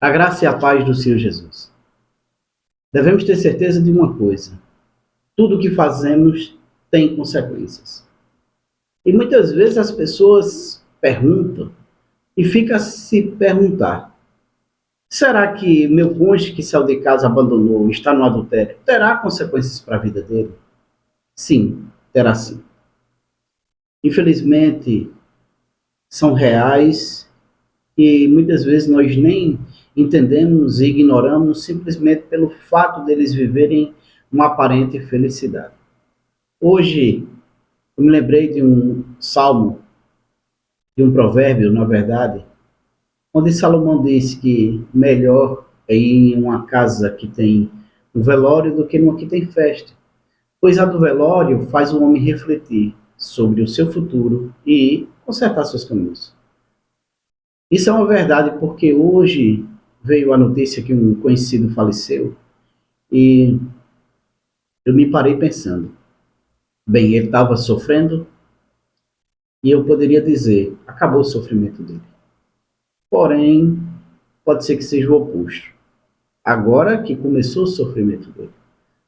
A graça e a paz do Senhor Jesus. Devemos ter certeza de uma coisa: tudo o que fazemos tem consequências. E muitas vezes as pessoas perguntam e ficam a se perguntar: será que meu cônjuge que saiu de casa, abandonou, está no adultério, terá consequências para a vida dele? Sim, terá sim. Infelizmente, são reais e muitas vezes nós nem entendemos e ignoramos simplesmente pelo fato deles viverem uma aparente felicidade. Hoje, eu me lembrei de um salmo, de um provérbio, na verdade, onde Salomão disse que melhor é ir em uma casa que tem um velório do que numa que tem festa, pois a do velório faz o homem refletir sobre o seu futuro e consertar seus caminhos. Isso é uma verdade porque hoje veio a notícia que um conhecido faleceu e eu me parei pensando, bem, ele estava sofrendo e eu poderia dizer, acabou o sofrimento dele. Porém, pode ser que seja o oposto. Agora que começou o sofrimento dele,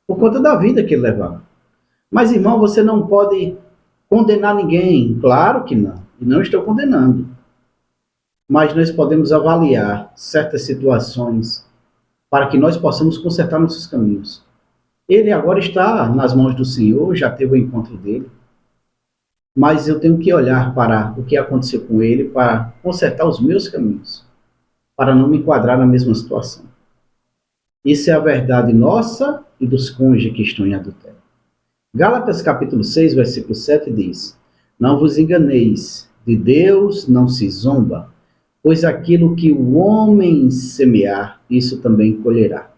por conta da vida que ele levava. Mas, irmão, você não pode condenar ninguém. Claro que não. E não estou condenando. Mas nós podemos avaliar certas situações para que nós possamos consertar nossos caminhos. Ele agora está nas mãos do Senhor, já teve o encontro dele. Mas eu tenho que olhar para o que aconteceu com ele para consertar os meus caminhos, para não me enquadrar na mesma situação. Isso é a verdade nossa e dos cônjuges que estão em adultério. Gálatas capítulo 6, versículo 7 diz: não vos enganeis, de Deus não se zomba, pois aquilo que o homem semear, isso também colherá.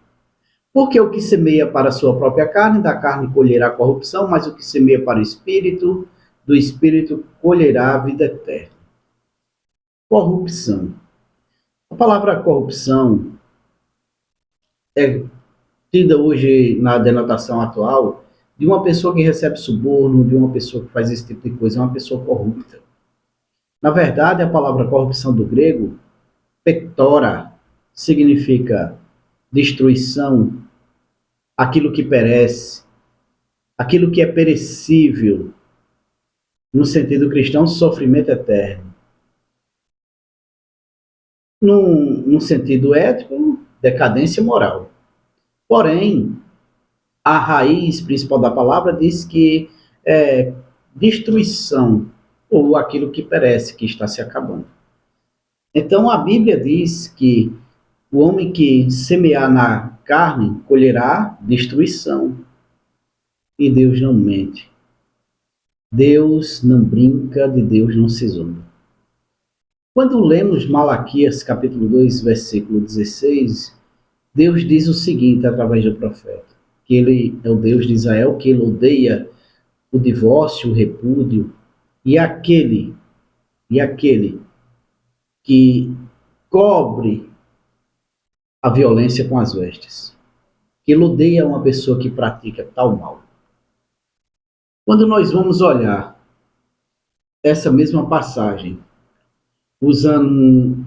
Porque o que semeia para a sua própria carne, da carne colherá corrupção, mas o que semeia para o Espírito, do Espírito colherá a vida eterna. Corrupção. A palavra corrupção é tida hoje na denotação atual de uma pessoa que recebe suborno, de uma pessoa que faz esse tipo de coisa, é uma pessoa corrupta. Na verdade, a palavra corrupção do grego, pectora, significa destruição, aquilo que perece, aquilo que é perecível, no sentido cristão, sofrimento eterno. No sentido ético, decadência moral. Porém, a raiz principal da palavra diz que é destruição, ou aquilo que perece, que está se acabando. Então a Bíblia diz que o homem que semear na carne colherá destruição. E Deus não mente. Deus não brinca, de Deus não se zomba. Quando lemos Malaquias capítulo 2, versículo 16, Deus diz o seguinte através do profeta, que ele é o Deus de Israel, que ele odeia o divórcio, o repúdio, e aquele que cobre a violência com as vestes, que ele odeia uma pessoa que pratica tal mal. Quando nós vamos olhar essa mesma passagem, usando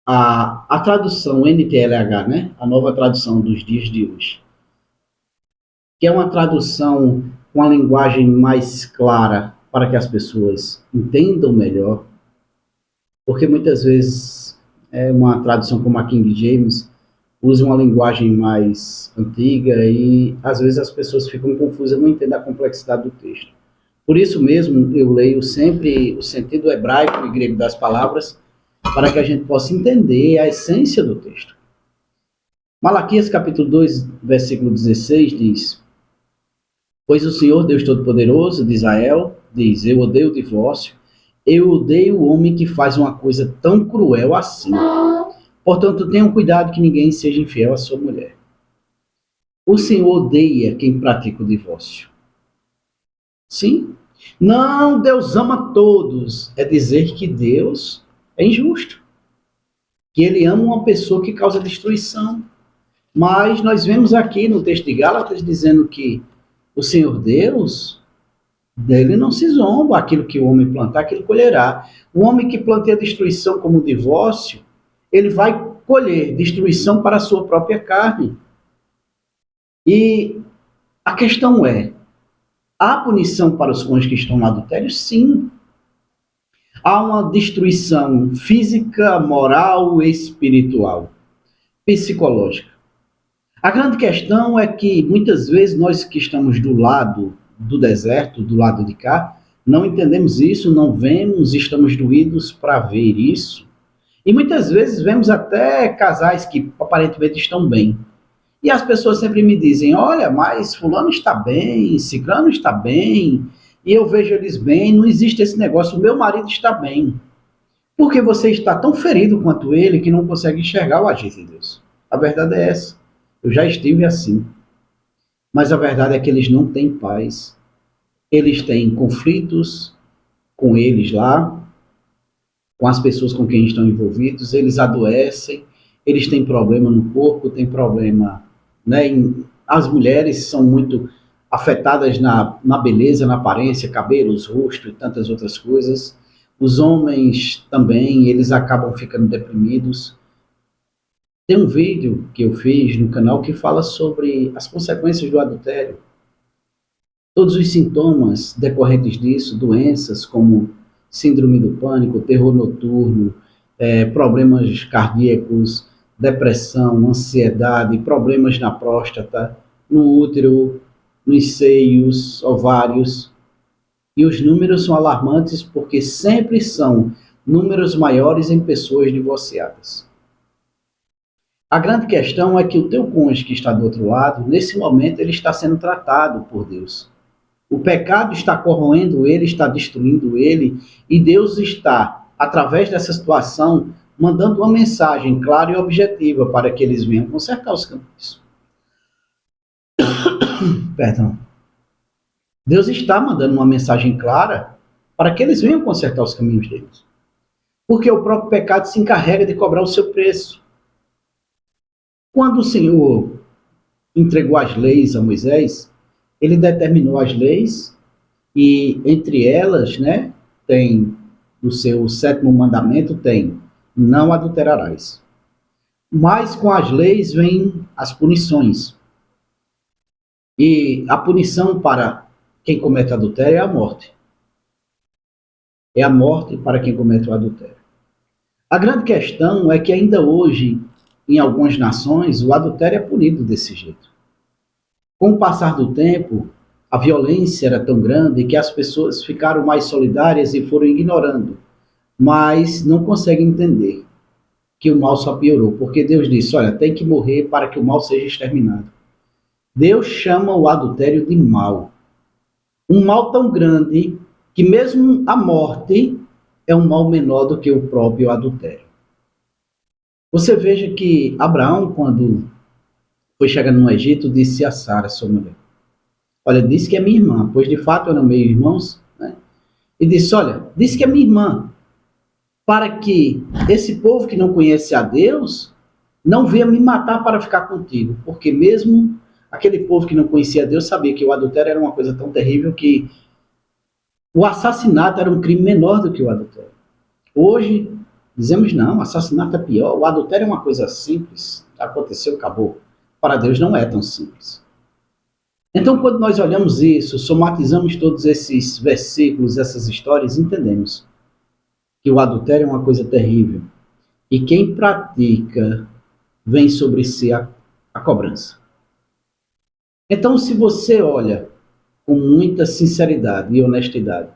a tradução NTLH, né? A nova tradução dos dias de hoje, que é uma tradução com a linguagem mais clara para que as pessoas entendam melhor, porque muitas vezes é uma tradução como a King James usa uma linguagem mais antiga e às vezes as pessoas ficam confusas, não entendem a complexidade do texto. Por isso mesmo eu leio sempre o sentido hebraico e grego das palavras para que a gente possa entender a essência do texto. Malaquias capítulo 2, versículo 16 diz: pois o Senhor Deus Todo-Poderoso de Israel diz, eu odeio o divórcio, eu odeio o homem que faz uma coisa tão cruel assim. Portanto, tenham cuidado que ninguém seja infiel à sua mulher. O Senhor odeia quem pratica o divórcio. Sim? Não, Deus ama todos. É dizer que Deus é injusto. Que ele ama uma pessoa que causa destruição. Mas nós vemos aqui no texto de Gálatas dizendo que o Senhor Deus, dele não se zomba, aquilo que o homem plantar, aquilo colherá. O homem que planteia destruição como o divórcio, ele vai colher destruição para a sua própria carne. E a questão é, há punição para os cônjuges que estão no adultério? Sim. Há uma destruição física, moral, espiritual, psicológica. A grande questão é que muitas vezes nós que estamos do lado do deserto, do lado de cá, não entendemos isso, não vemos, estamos doídos para ver isso. E muitas vezes vemos até casais que aparentemente estão bem. E as pessoas sempre me dizem, olha, mas fulano está bem, ciclano está bem, e eu vejo eles bem, não existe esse negócio, o meu marido está bem. Porque você está tão ferido quanto ele que não consegue enxergar o agir de Deus. A verdade é essa. Eu já estive assim. Mas a verdade é que eles não têm paz. Eles têm conflitos com eles lá, com as pessoas com quem estão envolvidos, eles adoecem, eles têm problema no corpo, têm problema, né? As mulheres são muito afetadas na beleza, na aparência, cabelos, rosto e tantas outras coisas. Os homens também, eles acabam ficando deprimidos. Tem um vídeo que eu fiz no canal que fala sobre as consequências do adultério. Todos os sintomas decorrentes disso, doenças como síndrome do pânico, terror noturno, problemas cardíacos, depressão, ansiedade, problemas na próstata, no útero, nos seios, ovários. E os números são alarmantes porque sempre são números maiores em pessoas divorciadas. A grande questão é que o teu cônjuge que está do outro lado, nesse momento, ele está sendo tratado por Deus. O pecado está corroendo ele, está destruindo ele, e Deus está, através dessa situação, mandando uma mensagem clara e objetiva para que eles venham consertar os caminhos. Perdão. Deus está mandando uma mensagem clara para que eles venham consertar os caminhos deles. Porque o próprio pecado se encarrega de cobrar o seu preço. Quando o Senhor entregou as leis a Moisés, ele determinou as leis e entre elas, né, tem no seu 7º mandamento, tem não adulterarás. Mas com as leis vêm as punições. E a punição para quem comete adultério é a morte. É a morte para quem comete o adultério. A grande questão é que ainda hoje, em algumas nações, o adultério é punido desse jeito. Com o passar do tempo, a violência era tão grande que as pessoas ficaram mais solidárias e foram ignorando, mas não conseguem entender que o mal só piorou, porque Deus disse, olha, tem que morrer para que o mal seja exterminado. Deus chama o adultério de mal. Um mal tão grande que mesmo a morte é um mal menor do que o próprio adultério. Você veja que Abraão, quando foi chegando no Egito, disse a Sara, sua mulher, olha, disse que é minha irmã, pois de fato eram meio irmãos, né? E disse, olha, disse que é minha irmã, para que esse povo que não conhece a Deus não venha me matar para ficar contigo, porque mesmo aquele povo que não conhecia a Deus sabia que o adultério era uma coisa tão terrível que o assassinato era um crime menor do que o adultério. Hoje, dizemos não, o assassinato é pior, o adultério é uma coisa simples, aconteceu, acabou. Para Deus não é tão simples. Então, quando nós olhamos isso, somatizamos todos esses versículos, essas histórias, entendemos que o adultério é uma coisa terrível. E quem pratica, vem sobre si a cobrança. Então, se você olha com muita sinceridade e honestidade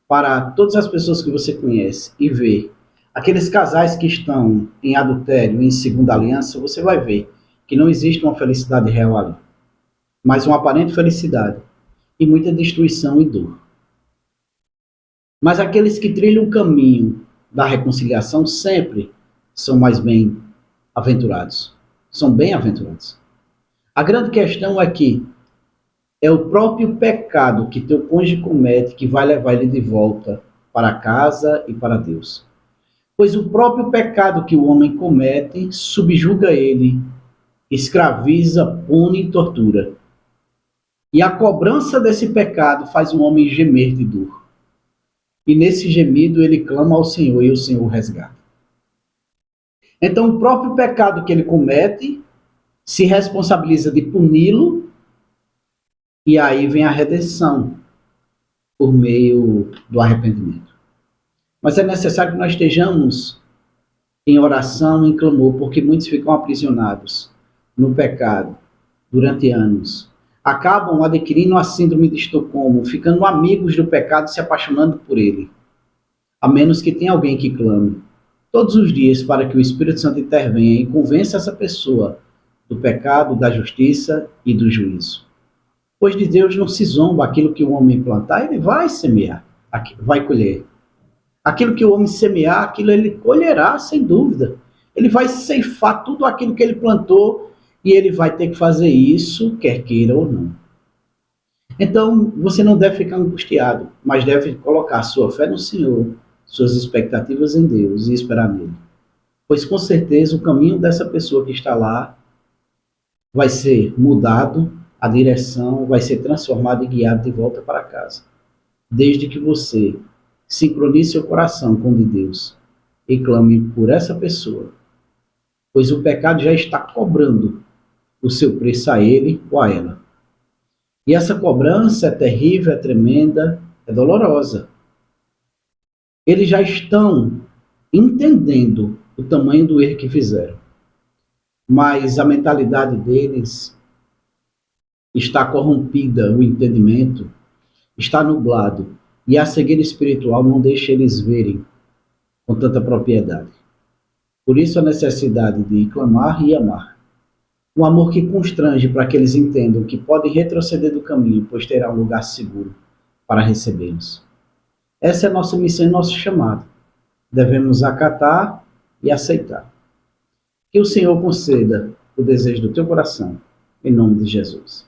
para todas as pessoas que você conhece e vê aqueles casais que estão em adultério, em segunda aliança, você vai ver que não existe uma felicidade real ali, mas uma aparente felicidade e muita destruição e dor. Mas aqueles que trilham o caminho da reconciliação sempre são mais bem-aventurados, são bem-aventurados. A grande questão é que é o próprio pecado que teu cônjuge comete que vai levar ele de volta para casa e para Deus. Pois o próprio pecado que o homem comete subjuga ele, escraviza, pune e tortura. E a cobrança desse pecado faz o homem gemer de dor. E nesse gemido ele clama ao Senhor e o Senhor resgata. Então, o próprio pecado que ele comete se responsabiliza de puni-lo, e aí vem a redenção por meio do arrependimento. Mas é necessário que nós estejamos em oração, em clamor, porque muitos ficam aprisionados no pecado durante anos. Acabam adquirindo a síndrome de Estocolmo, ficando amigos do pecado, se apaixonando por ele. A menos que tenha alguém que clame todos os dias para que o Espírito Santo intervenha e convença essa pessoa do pecado, da justiça e do juízo. Pois de Deus não se zomba, aquilo que o homem plantar, ele vai semear, vai colher. Aquilo que o homem semear, aquilo ele colherá, sem dúvida. Ele vai ceifar tudo aquilo que ele plantou e ele vai ter que fazer isso, quer queira ou não. Então, você não deve ficar angustiado, mas deve colocar sua fé no Senhor, suas expectativas em Deus e esperar nele. Pois com certeza o caminho dessa pessoa que está lá vai ser mudado, a direção vai ser transformada e guiada de volta para casa. Desde que você sincronize seu coração com o de Deus e clame por essa pessoa, pois o pecado já está cobrando o seu preço a ele ou a ela. E essa cobrança é terrível, é tremenda, é dolorosa. Eles já estão entendendo o tamanho do erro que fizeram, mas a mentalidade deles está corrompida, o entendimento está nublado, e a cegueira espiritual não deixa eles verem com tanta propriedade. Por isso a necessidade de clamar e amar. Um amor que constrange para que eles entendam que podem retroceder do caminho, pois terá um lugar seguro para recebê-los. Essa é a nossa missão e nosso chamado. Devemos acatar e aceitar. Que o Senhor conceda o desejo do teu coração, em nome de Jesus.